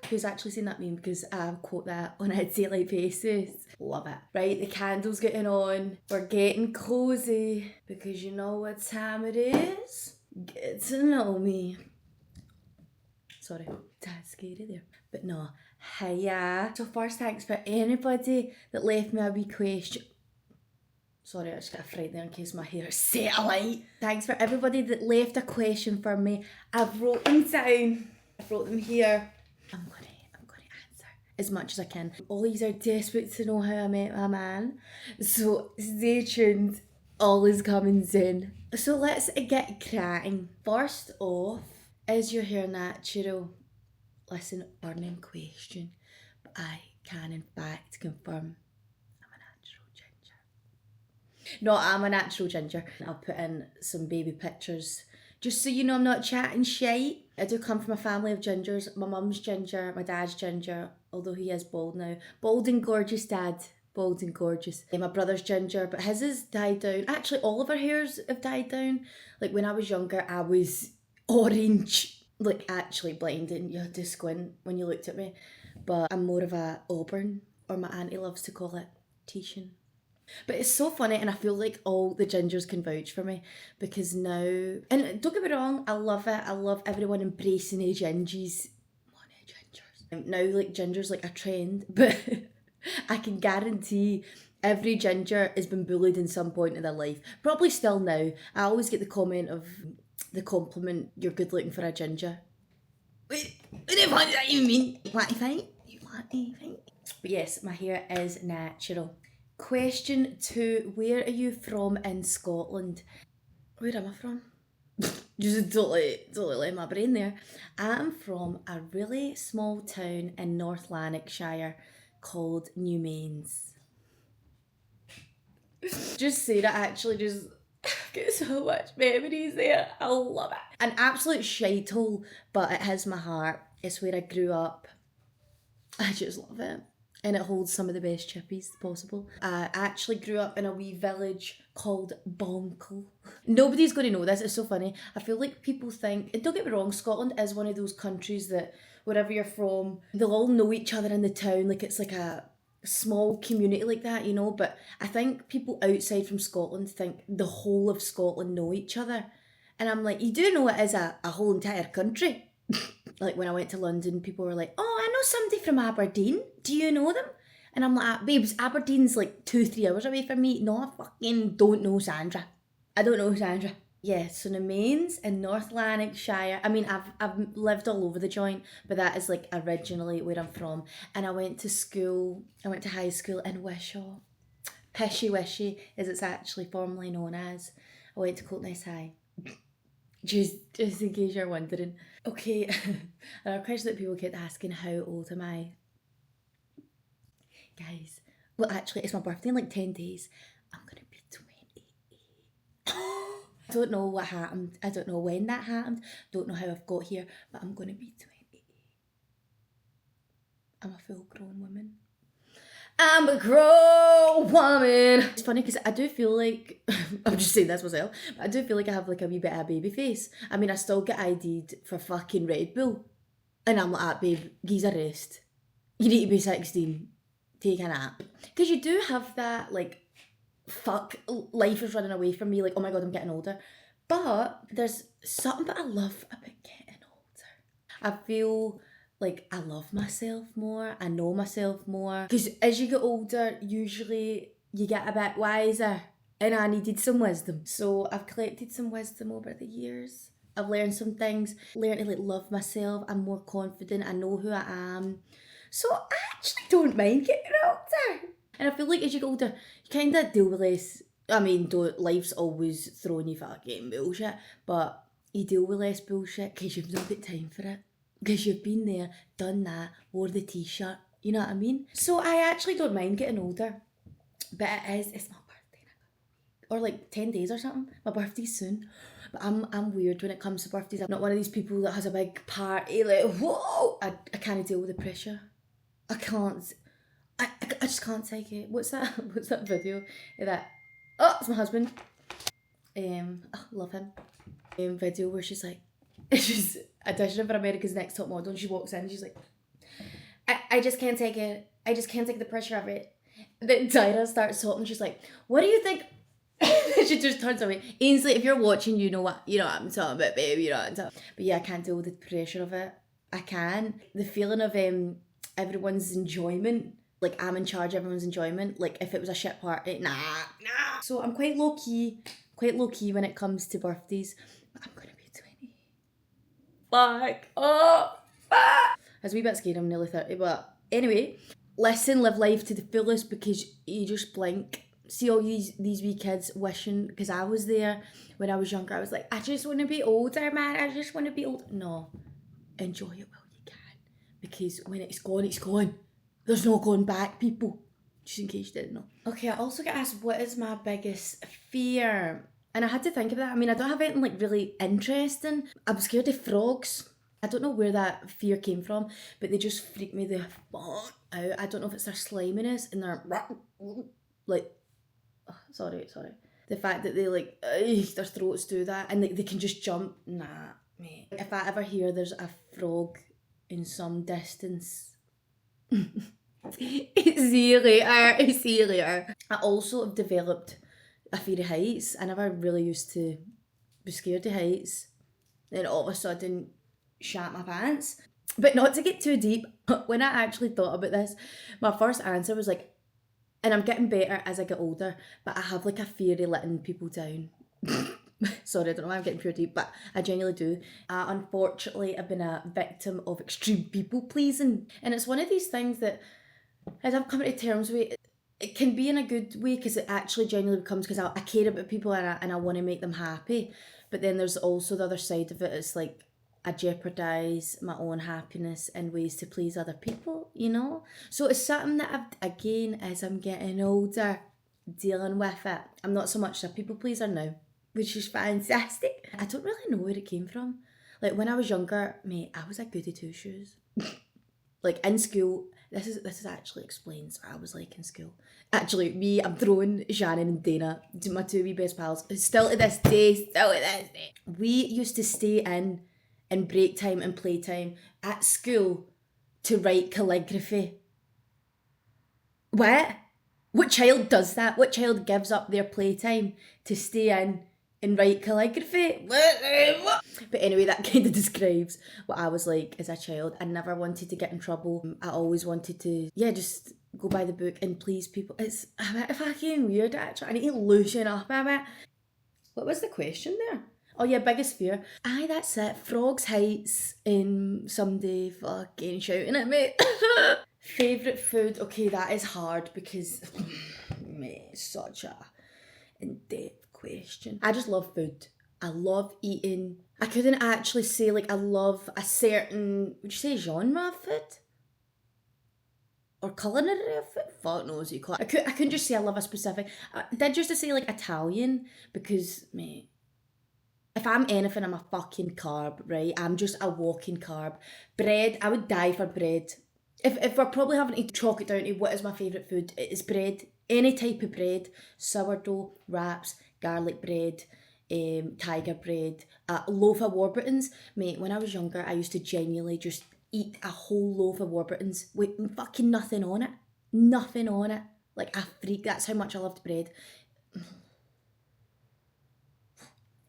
Who's actually seen that meme? Because I quote that on a daily basis. Love it. Right, the candle's getting on. We're getting cozy. Because you know what time it is? Get to know me. Sorry, that's scary there. But no, hiya. So first, thanks for anybody that left me a wee question. Sorry, I just got a fright there in case my hair set alight. Thanks for everybody that left a question for me. I've wrote them down. I've wrote them here. I'm gonna answer as much as I can. All these are desperate to know how I met my man. So stay tuned. All is coming soon. So let's get cracking. First off, is your hair natural? Listen, burning question. But I can in fact confirm I'm a natural ginger. I'll put in some baby pictures just so you know I'm not chatting shite. I do come from a family of gingers. My mum's ginger, my dad's ginger, although he is bald now. Bald and gorgeous dad. Bald and gorgeous. My brother's ginger, but his has died down. Actually, all of our hairs have died down. Like when I was younger, I was orange. Like actually blinding. You had to squint when you looked at me. But I'm more of a auburn, or my auntie loves to call it Tishan. But it's so funny, and I feel like all the gingers can vouch for me because now, and don't get me wrong, I love it. I love everyone embracing the gingies. Gingers. Now, like, ginger's like a trend, but I can guarantee every ginger has been bullied in some point in their life. Probably still now. I always get the compliment, you're good looking for a ginger. Wait, what does that even mean? What do you think? But yes, my hair is natural. Question 2, where are you from in Scotland? Where am I from? Just totally my brain there. I'm from a really small town in North Lanarkshire called Newmains. Just saying it actually just get so much memories there. I love it. An absolute shithole, but it has my heart. It's where I grew up. I just love it. And it holds some of the best chippies possible. I actually grew up in a wee village called Bonkle. Nobody's going to know this, it's so funny. I feel like people think, and don't get me wrong, Scotland is one of those countries that wherever you're from, they'll all know each other in the town, like it's like a small community like that, you know, but I think people outside from Scotland think the whole of Scotland know each other. And I'm like, you do know it is a whole entire country. Like when I went to London, people were like, oh, I know somebody from Aberdeen. Do you know them? And I'm like, babes, Aberdeen's like 2-3 hours away from me. No, I fucking don't know Sandra. I don't know Sandra. Yeah, so Newmains in North Lanarkshire. I mean, I've lived all over the joint, but that is like originally where I'm from. And I went to high school in Wishaw. Pishy Wishy, as it's actually formally known as. I went to Coltness High. Just in case you're wondering. Okay, another question that people kept asking, how old am I? Guys, well actually it's my birthday in like 10 days. I'm gonna be 28. I don't know what happened. I don't know when that happened. Don't know how I've got here, but I'm gonna be 28. I'm a full grown woman. I'm a grown woman. It's funny because I do feel like, I'm just saying this myself, but I do feel like I have like a wee bit of a baby face. I mean, I still get ID'd for fucking Red Bull. And I'm like, babe, geez a rest. You need to be 16. Take a nap. Because you do have that, like, fuck, life is running away from me. Like, oh my God, I'm getting older. But there's something that I love about getting older. I feel like I love myself more, I know myself more. Because as you get older, usually you get a bit wiser. And I needed some wisdom. So I've collected some wisdom over the years. I've learned some things, learned to like love myself. I'm more confident, I know who I am. So I actually don't mind getting older. And I feel like as you get older, you kind of deal with less. I mean, life's always throwing you fucking bullshit, but you deal with less bullshit because you've not got time for it. Because you've been there, done that, wore the t-shirt, you know what I mean? So I actually don't mind getting older. But it's my birthday in a couple of weeks. Or like 10 days or something. My birthday's soon. But I'm weird when it comes to birthdays. I'm not one of these people that has a big party, like, whoa! I can't deal with the pressure. I can't. I just can't take it. What's that video? That, oh, it's my husband. Love him. Video where she's like, she's auditioning for America's Next Top Model and she walks in and she's like, I just can't take it. I just can't take the pressure of it. Then Tyra starts talking. She's like, "What do you think?" She just turns away. Ainsley, if you're watching, you know what I'm talking about, babe. You know what I'm talking. But yeah, I can't deal with the pressure of it. I can. The feeling of everyone's enjoyment. Like I'm in charge of everyone's enjoyment. Like if it was a shit party, nah. So I'm quite low key when it comes to birthdays. But I'm gonna be 20. Fuck. Oh, fuck. I was a wee bit scared. I'm nearly 30, but anyway, listen, live life to the fullest because you just blink. See all these wee kids wishing, because I was there when I was younger. I was like, I just want to be older, man. I just want to be old. No, enjoy it while you can, because when it's gone, it's gone. There's no going back, people. Just in case you didn't know. Okay, I also get asked what is my biggest fear, and I had to think of that. I mean, I don't have anything like really interesting. I'm scared of frogs. I don't know where that fear came from, but they just freak me the fuck out. I don't know if it's their sliminess and their like. Oh, sorry. The fact that they like their throats do that and they can just jump. Nah, mate. If I ever hear there's a frog in some distance, see you later. I also have developed a fear of heights. I never really used to be scared of heights. Then all of a sudden, shat my pants. But not to get too deep, when I actually thought about this, my first answer was like, and I'm getting better as I get older, but I have like a fear of letting people down. Sorry, I don't know why I'm getting pure deep, but I genuinely do. Unfortunately, I've been a victim of extreme people pleasing. And it's one of these things that, as I've come to terms with, it can be in a good way because it actually genuinely becomes because I care about people and I want to make them happy. But then there's also the other side of it. It's like I jeopardise my own happiness in ways to please other people, you know? So it's something that I've, again, as I'm getting older, dealing with it. I'm not so much a people pleaser now, which is fantastic. I don't really know where it came from. Like when I was younger, mate, I was a goody two shoes. Like in school, this is actually explains what I was like in school. Actually, I'm throwing Shannon and Dana, my two wee best pals, still to this day. We used to stay in break time and playtime at school to write calligraphy. What child does that? What child gives up their playtime to stay in and write calligraphy? But anyway, that kind of describes what I was like as a child. I never wanted to get in trouble. I always wanted to, just go by the book and please people. It's a bit fucking weird, actually. I need to loosen up a bit. What was the question there? Oh yeah, biggest fear. Aye, that's it. Frogs, heights, and somebody fucking shouting at me. Favourite food? Okay, that is hard because, mate, it's such a in-depth question. I just love food. I love eating. I couldn't actually say like I love a certain, would you say genre of food? Or culinary of food? Fuck knows you call it. I couldn't just say I love a specific. I did just to say like Italian because, mate, if I'm anything, I'm a fucking carb, right? I'm just a walking carb. Bread, I would die for bread. If we're probably having to chalk it down to what is my favourite food, it is bread. Any type of bread. Sourdough, wraps, garlic bread, tiger bread, a loaf of Warburtons. Mate, when I was younger, I used to genuinely just eat a whole loaf of Warburtons with fucking nothing on it. Nothing on it. Like a freak. That's how much I loved bread.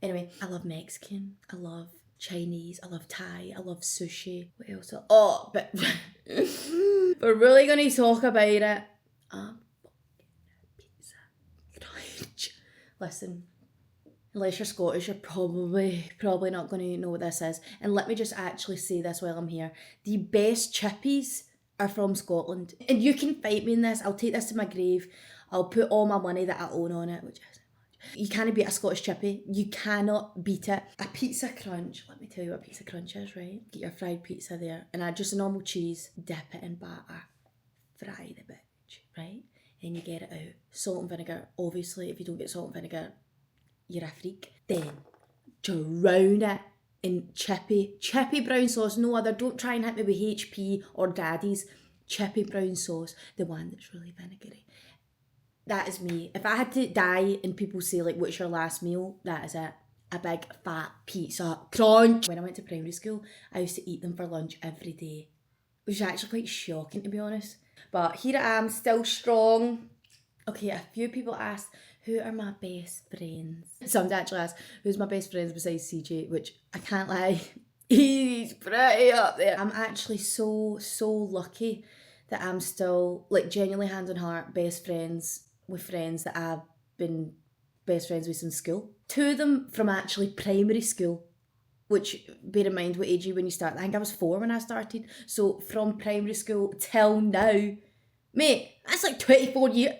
Anyway, I love Mexican. I love Chinese. I love Thai. I love sushi. What else? Oh, but we're really going to talk about it. Pizza crunch. Listen, unless you're Scottish, you're probably not going to know what this is. And let me just actually say this while I'm here. The best chippies are from Scotland. And you can fight me in this. I'll take this to my grave. I'll put all my money that I own on it, which is you can't beat a Scottish chippy. You cannot beat it. A pizza crunch. Let me tell you what a pizza crunch is, right? Get your fried pizza there and add just a normal cheese. Dip it in batter. Fry the bitch, right? And you get it out. Salt and vinegar. Obviously, if you don't get salt and vinegar, you're a freak. Then drown it in chippy brown sauce. No other. Don't try and hit me with HP or Daddy's. Chippy brown sauce. The one that's really vinegary. That is me. If I had to die and people say like, what's your last meal? That is it. A big fat pizza crunch. When I went to primary school, I used to eat them for lunch every day. which is actually quite shocking to be honest. But here I am, still strong. Okay, a few people asked, who are my best friends? Some actually asked, who's my best friends besides CJ, which I can't lie, he's pretty up there. I'm actually so lucky that I'm still, like, genuinely hand on heart, best friends with friends that I've been best friends with since school. Two of them from actually primary school, which, bear in mind, what age are you when you start? I think I was 4 when I started. So from primary school till now, mate, that's like 24 years.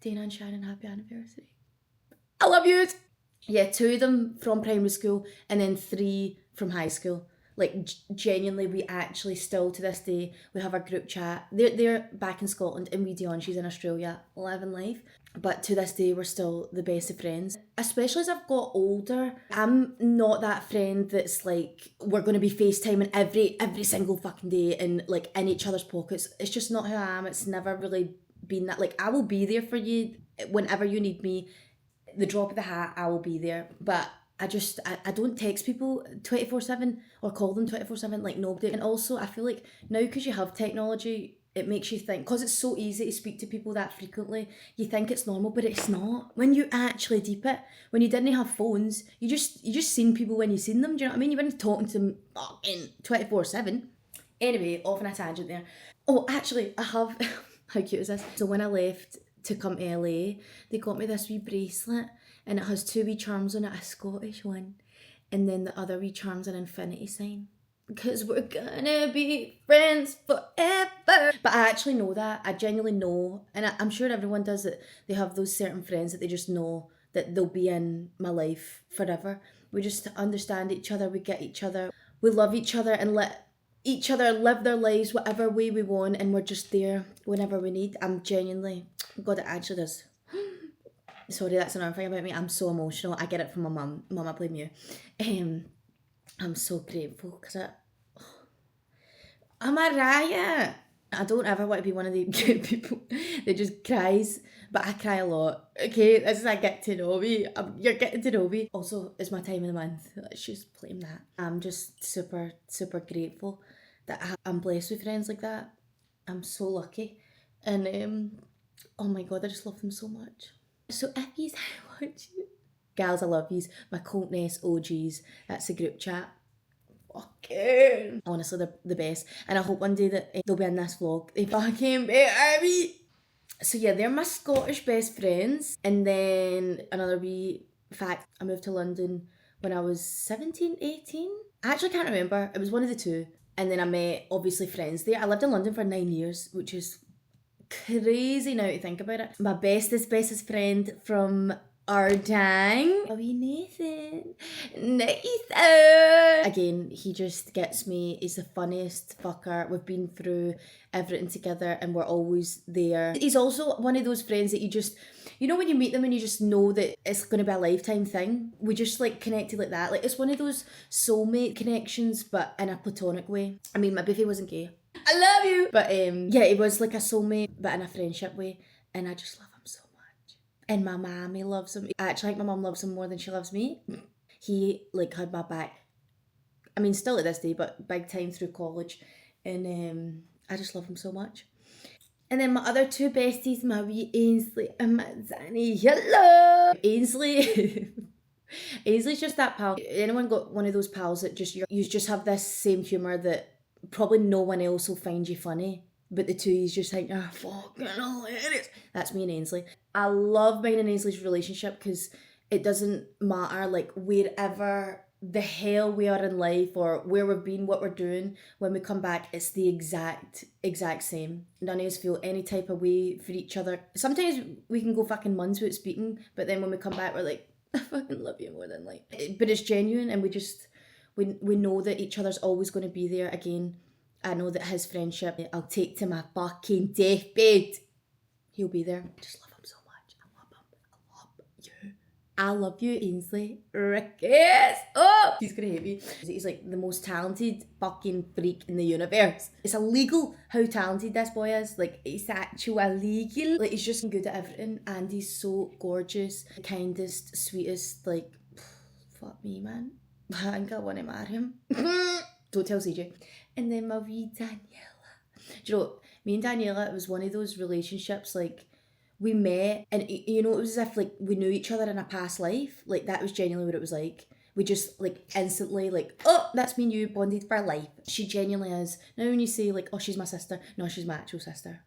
Dana and Shannon, happy anniversary. I love you. Yeah, 2 of them from primary school and then 3 from high school. Like, genuinely, we actually still, to this day, we have our group chat. They're back in Scotland and we Dion, she's in Australia, living life. But to this day, we're still the best of friends. Especially as I've got older, I'm not that friend that's like, we're going to be FaceTiming every single fucking day and like in each other's pockets. It's just not who I am. It's never really been that. Like, I will be there for you whenever you need me. The drop of the hat, I will be there. But I don't text people 24/7 or call them 24/7 like nobody. And also, I feel like now because you have technology, it makes you think, because it's so easy to speak to people that frequently, you think it's normal, but it's not. When you actually deep it, when you didn't have phones, you just seen people when you seen them. Do you know what I mean? You weren't talking to them fucking 24/7. Anyway, off on a tangent there. Oh, actually, I have. How cute is this? So when I left to come to LA, they got me this wee bracelet and it has 2 wee charms on it, a Scottish one, and then the other wee charm's an infinity sign. Because we're gonna be friends forever. But I actually know that. I genuinely know, and I'm sure everyone does it. They have those certain friends that they just know that they'll be in my life forever. We just understand each other, we get each other, we love each other and let each other live their lives whatever way we want, and we're just there whenever we need. I'm genuinely, God, it actually does. Sorry, that's another thing about me. I'm so emotional. I get it from my mum. Mum, I blame you. I'm so grateful because I'm a riot. I don't ever want to be one of the people that just cries, but I cry a lot. Okay, this is a get to know me. You're getting to know me. Also, it's my time of the month. Let's just blame that. I'm just super grateful that I'm blessed with friends like that. I'm so lucky. And oh my God, I just love them so much. So if you watch it, gals, I love yous. My Coltness OGs. That's the group chat. Fucking honestly, they're the best, and I hope one day that they'll be in this vlog. They fucking better be. So yeah, they're my Scottish best friends. And then another wee fact, I moved to London when I was 17, 18. I actually can't remember. It was one of the two. And then I met, obviously, friends there. I lived in London for 9 years, which is crazy now to think about it. My bestest friend from our dang, a wee Nathan. Again, he just gets me. He's the funniest fucker. We've been through everything together and we're always there. He's also one of those friends that you just, you know, when you meet them and you just know that it's going to be a lifetime thing. We just like connected like that. Like, it's one of those soulmate connections, but in a platonic way. I mean, my biffy wasn't gay. I love you. But yeah, it was like a soulmate, but in a friendship way. And I just love him so much. And my mommy loves him. I actually think my mum loves him more than she loves me. He like had my back. I mean, still at this day, but big time through college. And I just love him so much. And then my other 2 besties, my wee Ainsley and my Zanny. Hello! Ainsley. Ainsley's just that pal. Anyone got one of those pals that just, you just have this same humour that probably no one else will find you funny, but the two is just like, ah, fucking hilarious. That's me and Ainsley. I love mine and Ainsley's relationship because it doesn't matter, like, wherever the hell we are in life or where we've been, what we're doing, when we come back, it's the exact same. None of us feel any type of way for each other. Sometimes we can go fucking months without speaking, but then when we come back, we're like, I fucking love you more than like. But it's genuine, and we know that each other's always going to be there. Again, I know that his friendship, I'll take to my fucking deathbed. He'll be there. I just love him so much. I love him. I love you. I love you, Ainsley. Rickes. Oh, he's gonna hate me. He's like the most talented fucking freak in the universe. It's illegal how talented this boy is. Like, it's actually illegal. Like, he's just good at everything, and he's so gorgeous, the kindest, sweetest. Like, fuck me, man. I think I want to marry him. Don't tell CJ. And then my wee Daniela. Do you know, me and Daniela, it was one of those relationships, like, we met and, you know, it was as if, like, we knew each other in a past life. Like, that was genuinely what it was like. We just, like, instantly, like, oh, that's me and you bonded for life. She genuinely is. Now when you say, like, oh, she's my sister. No, she's my actual sister.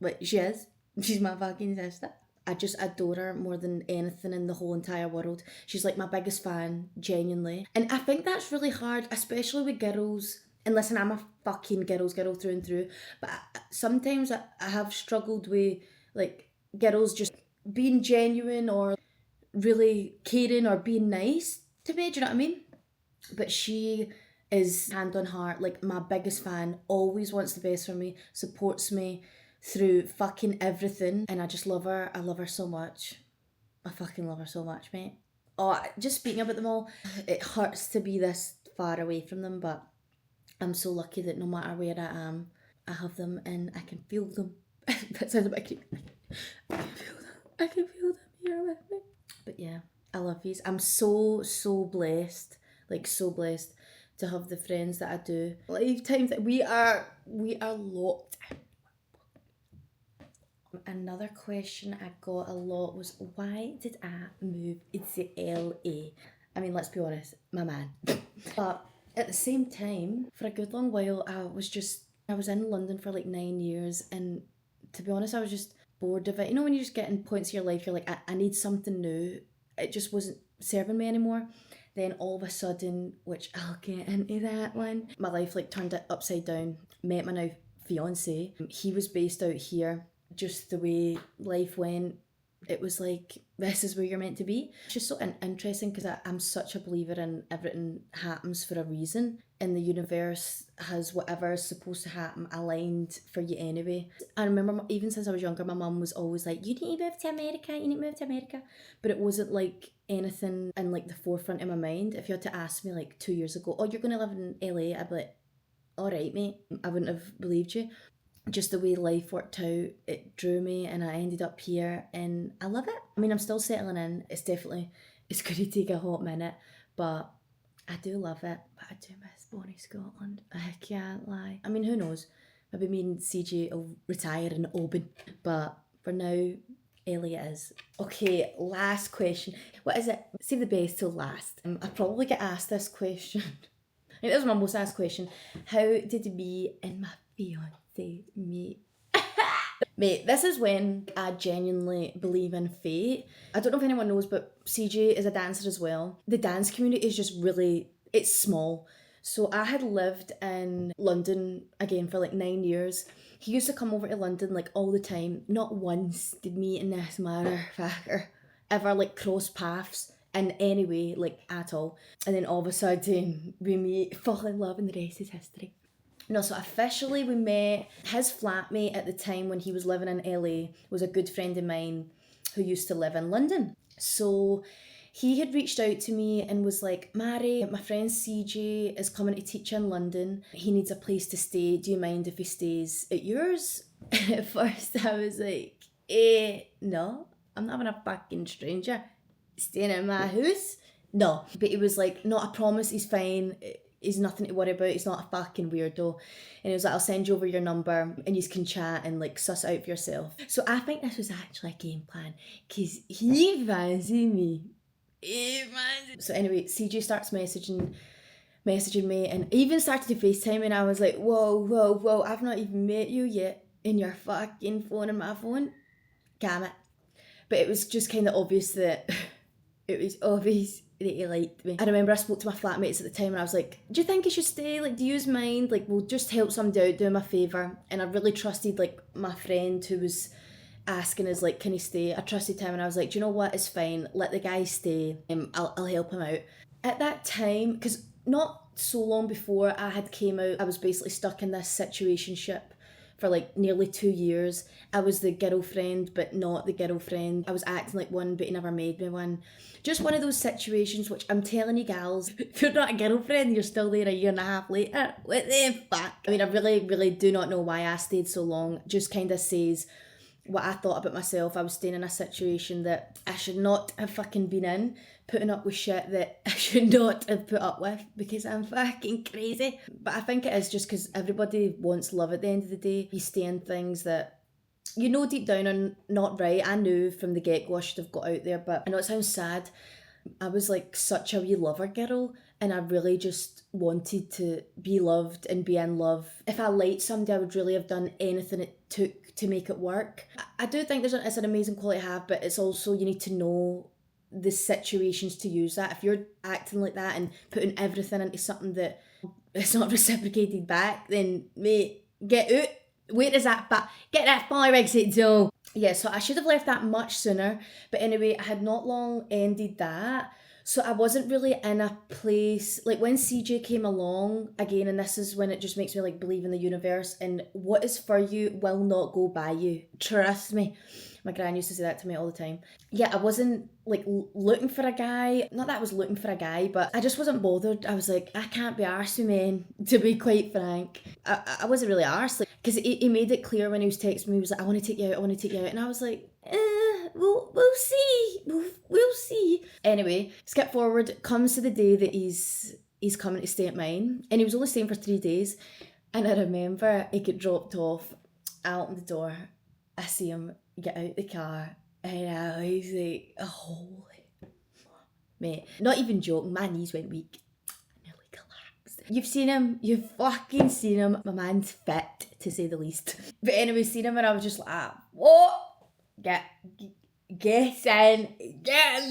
But she is. She's my fucking sister. I just adore her more than anything in the whole entire world. She's like my biggest fan, genuinely. And I think that's really hard, especially with girls. And listen, I'm a fucking girls girl through and through. But sometimes I have struggled with, like, girls just being genuine or really caring or being nice to me. Do you know what I mean? But she is, hand on heart, like, my biggest fan, always wants the best for me, supports me through fucking everything, and I just love her. I love her so much. I fucking love her so much, mate. Oh, just speaking about them all, it hurts to be this far away from them, but I'm so lucky that no matter where I am, I have them and I can feel them. That sounds a bit creepy. I can feel them. I can feel them here with me. But yeah, I love these. I'm so blessed, like, so blessed to have the friends that I do. Lifetimes that we are locked. Another question I got a lot was, why did I move to LA? I mean, let's be honest, my man. But at the same time, for a good long while, I was in London for like 9 years, and to be honest, I was just bored of it. You know, when you just get in points of your life, you're like, I need something new. It just wasn't serving me anymore. Then all of a sudden, which I'll get into that one, my life like turned it upside down. Met my now fiance. He was based out here. Just the way life went, it was like, this is where you're meant to be. It's just so interesting because I'm such a believer in everything happens for a reason, and the universe has whatever is supposed to happen aligned for you anyway. I remember even since I was younger, my mum was always like, you need to move to America, you need to move to America. But it wasn't like anything in like the forefront of my mind. If you had to ask me like 2 years ago, oh, you're going to live in LA, I'd be like, all right, mate. I wouldn't have believed you. Just the way life worked out, it drew me and I ended up here and I love it. I mean, I'm still settling in. It's going to take a hot minute, but I do love it. But I do miss Bonnie Scotland. I can't lie. I mean, who knows? Maybe me and CJ will retire in Oban. But for now, LA it is. Okay, last question. What is it? Save the best till last. I probably get asked this question. It is my most asked question. How did me and my fiance meet? Mate, this is when I genuinely believe in fate. I don't know if anyone knows, but CJ is a dancer as well. The dance community is just really, it's small. So I had lived in London again for like 9 years. He used to come over to London like all the time. Not once did me and this motherfucker ever like cross paths in any way, like at all. And then all of a sudden we meet, fall in love, and the rest is history. No, so officially we met. His flatmate at the time when he was living in LA was a good friend of mine who used to live in London. So he had reached out to me and was like, Mary, my friend CJ is coming to teach in London. He needs a place to stay. Do you mind if he stays at yours? At first I was like, no, I'm not having a fucking stranger staying in my house. No, but he was like, no, I promise he's fine. He's nothing to worry about. He's not a fucking weirdo. And he was like, I'll send you over your number and you can chat and like suss it out for yourself. So I think this was actually a game plan because he fancied me. So anyway, CJ starts messaging me and even started to FaceTime, and I was like, whoa, I've not even met you yet and you're fucking phoning my phone. Damn it. But it was just kind of obvious that that he liked me. I remember I spoke to my flatmates at the time and I was like, do you think I should stay? Like, do you mind? Like, we'll just help somebody out, do him a favour. And I really trusted like my friend who was asking us like, can he stay? I trusted him and I was like, do you know what? It's fine. Let the guy stay. I'll help him out. At that time, because not so long before I had came out, I was basically stuck in this situationship for like nearly 2 years. I was the girlfriend but not the girlfriend. I was acting like one but he never made me one. Just one of those situations which I'm telling you gals, if you're not a girlfriend, you're still there a year and a half later. What the fuck? I mean, I really do not know why I stayed so long. Just kind of says what I thought about myself. I was staying in a situation that I should not have fucking been in putting up with shit that I should not have put up with because I'm fucking crazy. But I think it is just because everybody wants love at the end of the day. You stay in things that you know deep down are not right. I knew from the get-go I should have got out there, but I know it sounds sad. I was like such a wee lover girl, and I really just wanted to be loved and be in love. If I liked somebody, I would really have done anything it took to make it work. I do think it's an amazing quality to have, but it's also you need to know the situations to use that. If you're acting like that and putting everything into something that it's not reciprocated back, then mate, get out. Where is that? But get that fire exit door. Yeah, so I should have left that much sooner. But anyway, I had not long ended that. So I wasn't really in a place like when CJ came along again, and this is when it just makes me like believe in the universe and what is for you will not go by you. Trust me. My gran used to say that to me all the time. Yeah, I wasn't like looking for a guy. Not that I was looking for a guy, but I just wasn't bothered. I was like, I can't be arsed with men, to be quite frank. I wasn't really arsed, like, because he made it clear when he was texting me, he was like, I want to take you out, I want to take you out. And I was like, we'll see. We'll see. Anyway, skip forward, comes to the day that he's coming to stay at mine. And he was only staying for 3 days. And I remember he got dropped off out the door. I see him get out the car and I was like, oh, holy mate. Not even joking, my knees went weak. I nearly collapsed. You've seen him, you've fucking seen him. My man's fit, to say the least. But anyway, seen him and I was just like, what? Get in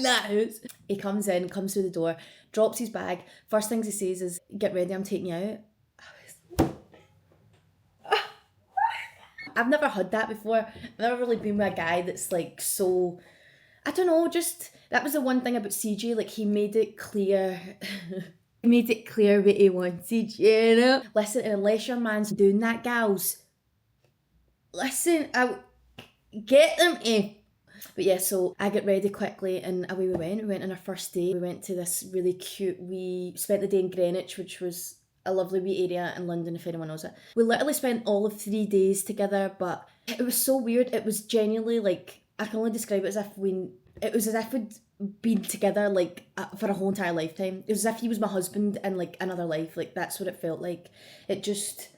that house. He comes through the door, drops his bag. First things he says is, get ready, I'm taking you out. I've never had that before. I've never really been with a guy that's like so, I don't know, just, that was the one thing about CJ, like he made it clear, he made it clear what he wanted, you know? Listen, unless your man's doing that, gals, listen, get them in. But yeah, so I get ready quickly and away we went. We went on our first day. We went to this really cute, we spent the day in Greenwich, which was a lovely wee area in London, if anyone knows it. We literally spent all of 3 days together, but it was so weird. It was genuinely like, I can only describe it as if we'd been together like for a whole entire lifetime. It was as if he was my husband in like another life. Like that's what it felt like. We just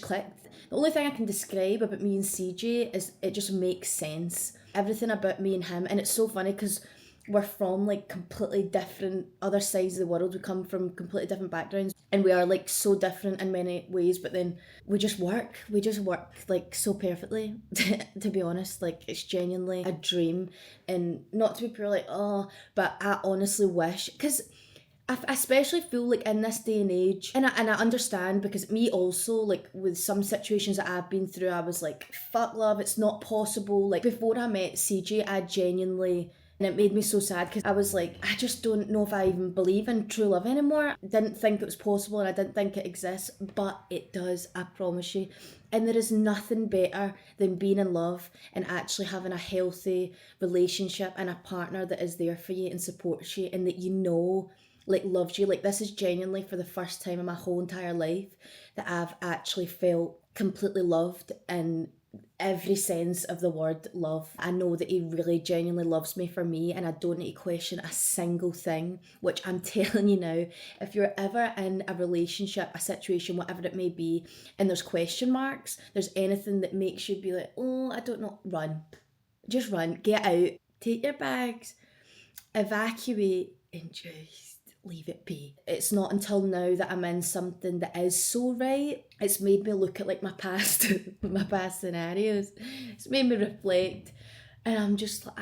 clicked. The only thing I can describe about me and CJ is it just makes sense. Everything about me and him, and it's so funny because we're from like completely different other sides of the world. We come from completely different backgrounds and we are like so different in many ways, but then we just work like so perfectly. To be honest, like it's genuinely a dream, and not to be pure like, oh, but I honestly wish, because I especially feel like in this day and age, and I understand, because me also, like with some situations that I've been through, I was like, fuck love, it's not possible. Like before I met CJ, I genuinely, and it made me so sad because I was like, I just don't know if I even believe in true love anymore. I didn't think it was possible and I didn't think it exists, but it does, I promise you. And there is nothing better than being in love and actually having a healthy relationship and a partner that is there for you and supports you and that you know like loves you. Like this is genuinely for the first time in my whole entire life that I've actually felt completely loved in every sense of the word love. I know that he really genuinely loves me for me, and I don't need to question a single thing, which I'm telling you now, if you're ever in a relationship, a situation, whatever it may be, and there's question marks, there's anything that makes you be like, oh, I don't know, run. Just run, get out, take your bags, evacuate, and just leave it be. It's not until now that I'm in something that is so right. It's made me look at like my past scenarios. It's made me reflect, and I'm just like,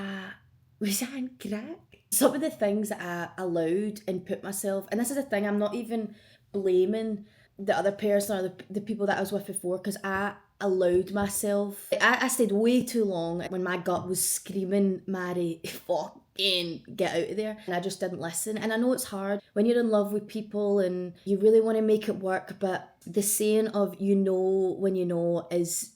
was I in crack? Some of the things that I allowed and put myself, and this is the thing, I'm not even blaming the other person or the people that I was with before, because I allowed myself. I stayed way too long when my gut was screaming, Mary, fucking get out of there. And I just didn't listen. And I know it's hard when you're in love with people and you really want to make it work, but the saying of you know when you know is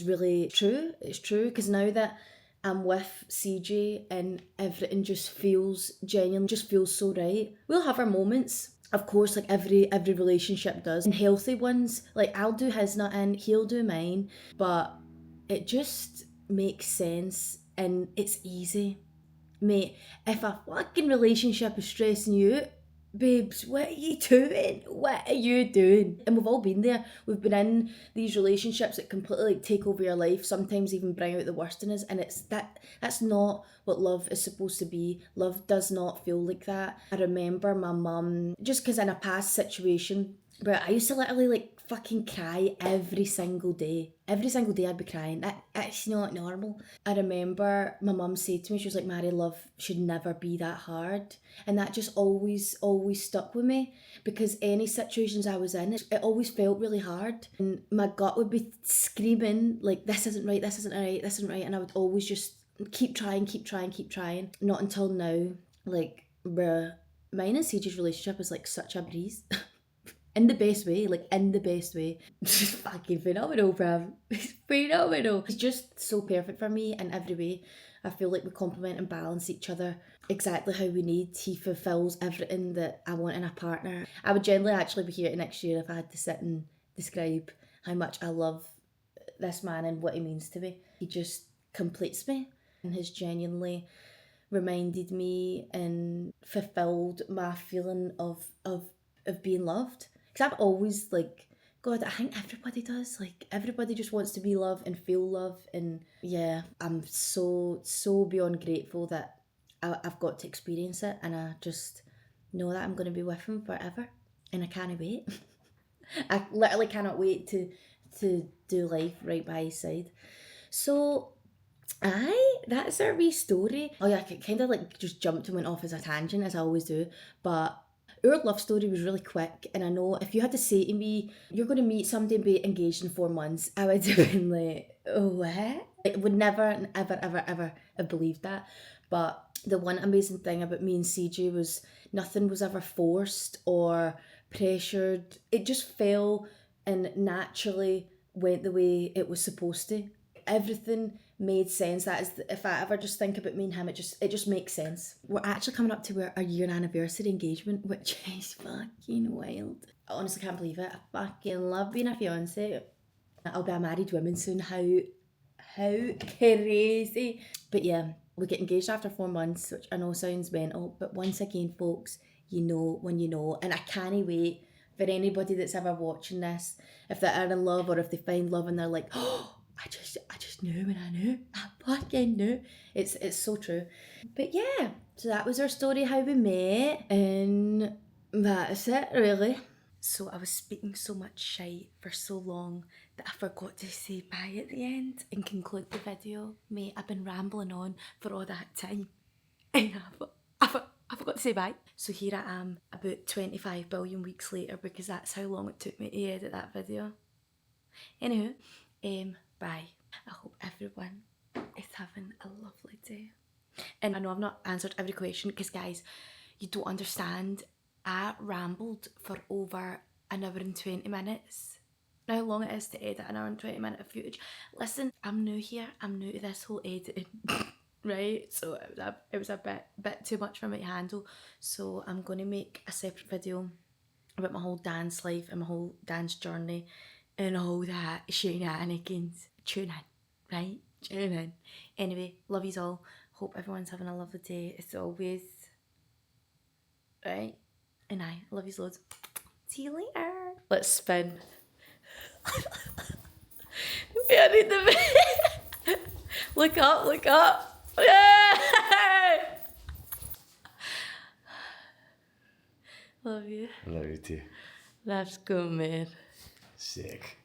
really true. It's true, because now that I'm with CJ and everything just feels genuine, just feels so right. We'll have our moments, of course, like every relationship does, and healthy ones. Like I'll do his nut in, he'll do mine, but it just makes sense and it's easy. Mate, if a fucking relationship is stressing you out, babes, what are you doing? What are you doing? And we've all been there. We've been in these relationships that completely like take over your life, sometimes even bring out the worst in us. And that's not what love is supposed to be. Love does not feel like that. I remember my mum, just because in a past situation, but I used to literally like fucking cry every single day. Every single day I'd be crying. It's not normal. I remember my mum said to me, she was like, Mary, love should never be that hard. And that just always stuck with me, because any situations I was in, it always felt really hard. And my gut would be screaming, like, this isn't right, this isn't right, this isn't right. And I would always just keep trying. Not until now, like, bruh, mine and Sage's relationship is like such a breeze. In the best way, like in the best way. Just fucking phenomenal, bruv. It's phenomenal. He's just so perfect for me in every way. I feel like we complement and balance each other exactly how we need. He fulfills everything that I want in a partner. I would generally actually be here next year if I had to sit and describe how much I love this man and what he means to me. He just completes me and has genuinely reminded me and fulfilled my feeling of being loved. Because I've always, like, God, I think everybody does. Like, everybody just wants to be loved and feel love. And yeah, I'm so beyond grateful that I've got to experience it. And I just know that I'm going to be with him forever. And I can't wait. I literally cannot wait to do life right by his side. So, that's our wee story. Oh yeah, I kind of like just jumped and went off as a tangent, as I always do. But our love story was really quick, and I know if you had to say to me, you're going to meet somebody and be engaged in 4 months, I would have been like, oh, what? I would never, ever have believed that. But the one amazing thing about me and CJ was nothing was ever forced or pressured. It just fell and naturally went the way it was supposed to. Everything made sense. That is, if I ever just think about me and him, it just makes sense. We're actually coming up to our year anniversary engagement, which is fucking wild. I honestly can't believe it. I fucking love being a fiance. I'll be a married woman soon. How crazy. But yeah, we get engaged after 4 months, which I know sounds mental, but once again, folks, you know when you know. And I can't wait for anybody that's ever watching this, if they are in love or if they find love and they're like, oh, I just knew when I knew. I fucking knew. It's so true. But yeah, so that was our story, how we met, and that's it really. So I was speaking so much shite for so long that I forgot to say bye at the end and conclude the video. Mate, I've been rambling on for all that time and I forgot to say bye. So here I am about 25 billion weeks later, because that's how long it took me to edit that video. Anywho, bye. I hope everyone is having a lovely day. And I know I've not answered every question, because guys, you don't understand. I rambled for over an hour and 20 minutes. Now how long it is to edit an hour and 20 minute of footage. Listen, I'm new here. I'm new to this whole editing. Right? So it was a bit too much for me to handle. So I'm going to make a separate video about my whole dance life and my whole dance journey and all that shenanigans. Tune in, right? Tune in. Anyway, love yous all. Hope everyone's having a lovely day as always. Right? And I love yous loads. See you later. Let's spin. I need the look up, look up. Yay! Love you. Love you too. Let's go, man. Sick.